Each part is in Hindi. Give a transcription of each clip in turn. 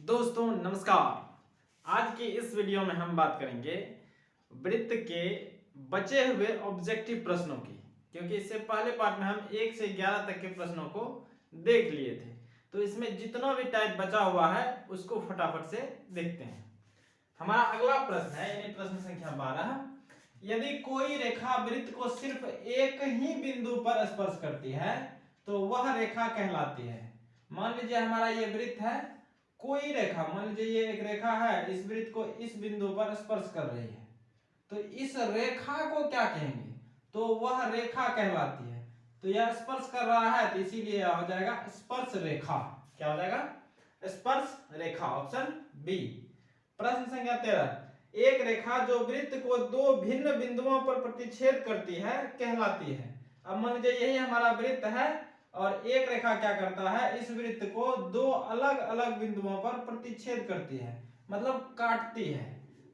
दोस्तों नमस्कार। आज की इस वीडियो में हम बात करेंगे वृत्त के बचे हुए ऑब्जेक्टिव प्रश्नों की, क्योंकि इससे पहले पार्ट में हम 1 से 11 तक के प्रश्नों को देख लिए थे। तो इसमें जितना भी टाइप बचा हुआ है उसको फटाफट से देखते हैं। हमारा अगला प्रश्न है यानी प्रश्न संख्या 12। यदि कोई रेखा वृत्त को सिर्फ एक ही बिंदु पर स्पर्श करती है तो वह रेखा कहलाती है। मान लीजिए हमारा ये वृत्त है, कोई रेखा, मान लीजिए ये एक रेखा है, इस वृत्त को इस बिंदु पर स्पर्श कर रही है, तो इस रेखा को क्या कहेंगे? तो वह रेखा कहलाती है। तो यह स्पर्श कर रहा है तो इसीलिए हो जाएगा स्पर्श रेखा। क्या हो जाएगा? स्पर्श रेखा, ऑप्शन बी। प्रश्न संख्या 13। एक रेखा जो वृत्त को दो भिन्न बिंदुओं पर प्रतिच्छेद करती है कहलाती है। अब मान लीजिए यही हमारा वृत्त है और एक रेखा क्या करता है, इस वृत्त को दो अलग अलग बिंदुओं पर प्रतिच्छेद करती है, मतलब काटती है।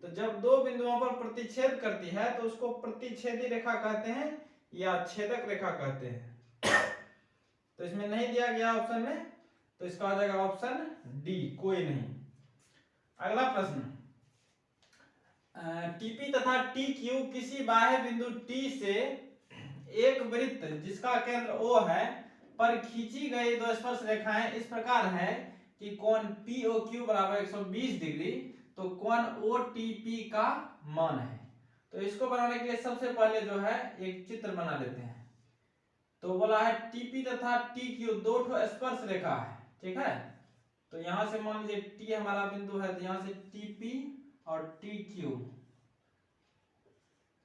तो जब दो बिंदुओं पर प्रतिच्छेद करती है तो उसको प्रतिच्छेदी रेखा कहते हैं या छेदक रेखा कहते हैं। तो इसमें नहीं दिया गया ऑप्शन में, तो इसका आ जाएगा ऑप्शन डी, कोई नहीं। अगला प्रश्न, टीपी तथा टी क्यू किसी बाह्य बिंदु टी से एक वृत्त जिसका केंद्र ओ है पर खींची गई दो स्पर्श रेखाएं इस प्रकार है कि कोण POQ बराबर 120 डिग्री, तो कोण OTP का मान है। तो इसको बनाने के लिए सबसे पहले जो है एक चित्र बना लेते हैं। तो बोला है TP तथा TQ दो ठो स्पर्श रेखा है, ठीक है। तो यहां से मान लीजिए T हमारा बिंदु है, तो यहां से TP और TQ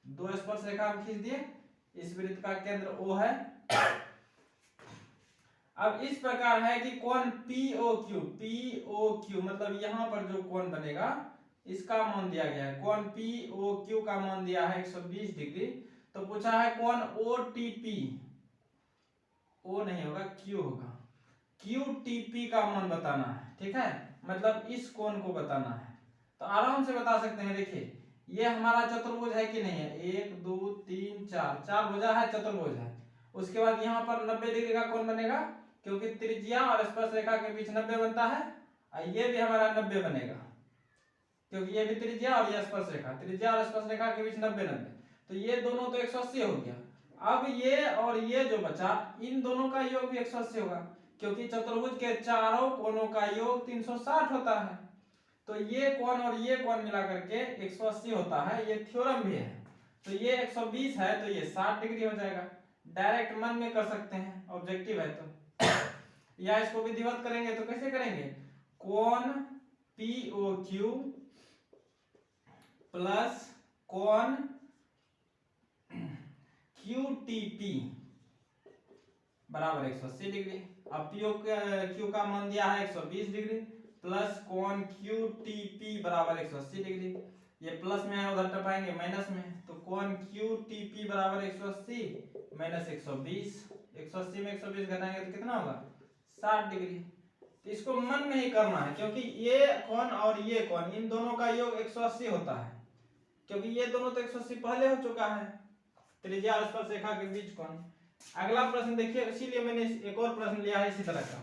दो स्पर्श रेखा हम खींच दिए। इस वृत्त का केंद्र O है। अब इस प्रकार है कि कोण POQ मतलब यहां पर जो कोण बनेगा इसका मान दिया गया है। कोण POQ का मान दिया है 120 डिग्री। तो पूछा है कोण OTP, O नहीं होगा, Q होगा, QTP का मान बताना है, ठीक है, मतलब इस कोण को बताना है। तो आराम से बता सकते हैं। देखिए ये हमारा चतुर्भुज है कि नहीं है, 1 2 3 4, चार भुजा है, चतुर्भुज है। उसके बाद यहाँ पर 90 डिग्री का कोण बनेगा, क्योंकि त्रिज्या और स्पर्श रेखा के बीच 90 बनता है, और ये भी हमारा 90 बनेगा, क्योंकि ये भी त्रिज्या और ये स्पर्श रेखा, त्रिज्या और स्पर्श रेखा के बीच 90 90, तो ये दोनों तो 180 हो गया। अब ये और ये जो बचा, इन दोनों का योग भी 180 होगा, क्योंकि चतुर्भुज के चारों कोणों का योग 360 होता है। तो ये कोण और ये कोण मिला करके 180 होता है, ये थ्योरम भी है। तो ये 120 है तो ये 60 डिग्री हो जाएगा। डायरेक्ट मन में कर सकते हैं, ऑब्जेक्टिव है तो। या इसको विधिवत करेंगे तो कैसे करेंगे? कोण POQ प्लस कोण QTP बराबर 180 डिग्री। अब POQ का मान दिया है 120 डिग्री प्लस कोण QTP बराबर 180 डिग्री। ये प्लस में है, उधर टपाएंगे माइनस में, तो कोण QTP बराबर 180 माइनस 120। 180 में 120 घटाएंगे तो कितना होगा? 60 डिग्री। तो इसको मन में ही करना है, क्योंकि ये कोण और ये कोण इन दोनों का योग 180 होता है, क्योंकि ये दोनों तो 180 पहले हो चुका है, त्रिज्या और स्पर्श रेखा के बीच कोण। अगला प्रश्न देखिए, इसीलिए मैंने एक और प्रश्न लिया है इसी तरह का।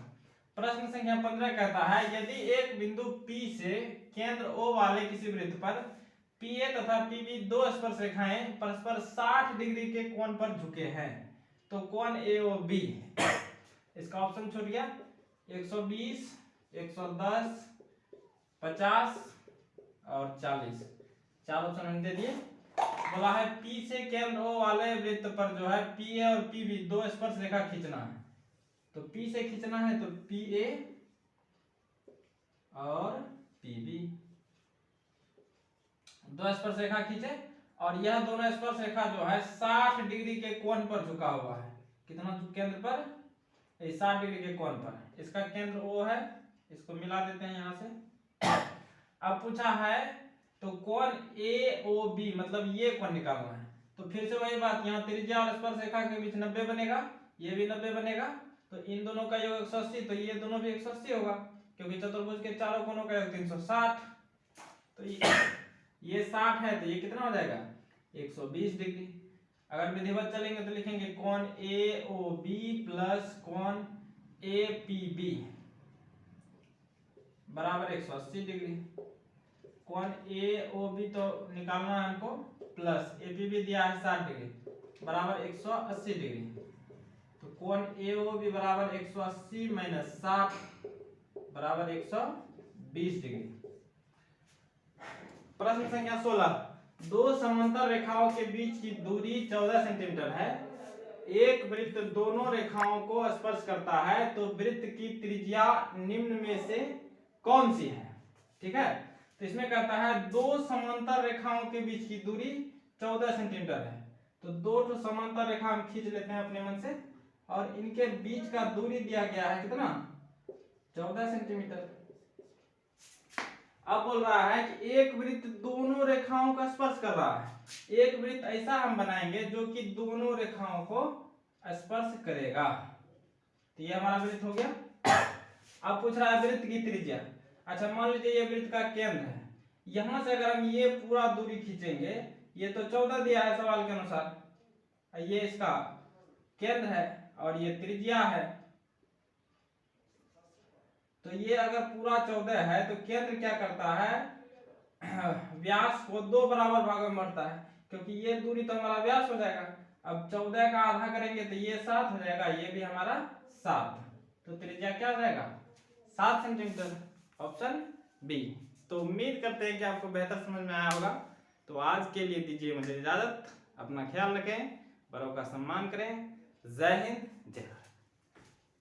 प्रश्न संख्या 15 कहता है यदि एक बिंदु P से केंद्र O वाले किसी वृत्त पर PA तथा PB दो स्पर्श रेखाएं परस्पर 60 डिग्री के कोण पर झुके हैं तो कोण AOB। इसका ऑप्शन छूट गया, 120, 110, 50 और 40, चार ऑप्शन हमने दे दिए। बोला है P से केंद्र O वाले वृत्त पर जो है PA और PB दो स्पर्श रेखा खींचना है। तो P से खींचना है तो PA और PB दो स्पर्श रेखा खींचे, और यह दोनों स्पर्श रेखा जो है 60 डिग्री के कोण पर झुका हुआ है। कितना केंद्र पर? 60 डिग्री के कोण पर। इसका केंद्र O है, इसको मिला देते हैं यहां से। अब पूछा है तो कोण AOB मतलब ये कोण निकालना है। तो फिर से वही बात, यहाँ त्रिज्या और स्पर्श रेखा के बीच 90 बनेगा, ये भी 90 बनेगा, तो इन दोनों का योग 180, तो ये दोनों भी 180 होगा, क्योंकि चतुर्भुज के चारों कोणों का योग 360। तो ये 60 है तो ये कितना हो जाएगा? 120 डिग्री। अगर विधिवत चलेंगे तो लिखेंगे कोण AOB प्लस कोण APB बराबर 180 डिग्री। कोण ए ओ बी तो निकालना है हमको, प्लस ए बी भी दिया है 60 डिग्री बराबर 180 डिग्री। तो कोण ए ओ बी बराबर 180 माइनस 60 बराबर 120 डिग्री। प्रश्न संख्या 16, दो समांतर रेखाओं के बीच की दूरी 14 सेंटीमीटर है। एक वृत्त दोनों रेखाओं को स्पर्श करता है, तो वृत्त की त्रिज्या निम्न में से कौन सी है? ठीक है, तो इसमें कहता है दो समांतर रेखाओं के बीच की दूरी 14 सेंटीमीटर है। तो दो तो समांतर रेखा हम खींच लेते हैं अपने मन से, और इनके बीच का दूरी दिया गया है कितना? 14 सेंटीमीटर। अब बोल रहा है कि एक वृत्त दोनों रेखाओं का स्पर्श कर रहा है। एक वृत्त ऐसा हम बनाएंगे जो कि दोनों रेखाओं को स्पर्श करेगा। तो ये हमारा वृत्त हो गया। अब पूछ रहा है वृत्त की त्रिज्या। अच्छा, मान लीजिए ये वृत्त का केंद्र है। यहां से अगर हम ये पूरा दूरी खींचेंगे, ये तो 14 दिया है सवाल के अनुसार, ये इसका केंद्र है और ये त्रिज्या है। तो ये अगर पूरा 14 है तो केंद्र क्या करता है? व्यास को दो बराबर भागों में बांटता है, क्योंकि ये दूरी तो हमारा व्यास हो जाएगा। अब 14 का आधा करेंगे तो ये 7 हो जाएगा, ये भी हमारा 7। तो त्रिज्या क्या हो जाएगा? 7 सेंटीमीटर, ऑप्शन बी। तो उम्मीद करते हैं कि आपको बेहतर समझ में आया होगा। तो आज के लिए दीजिए मुझे इजाजत। अपना ख्याल रखें, बड़ों का सम्मान करें। जय हिंद,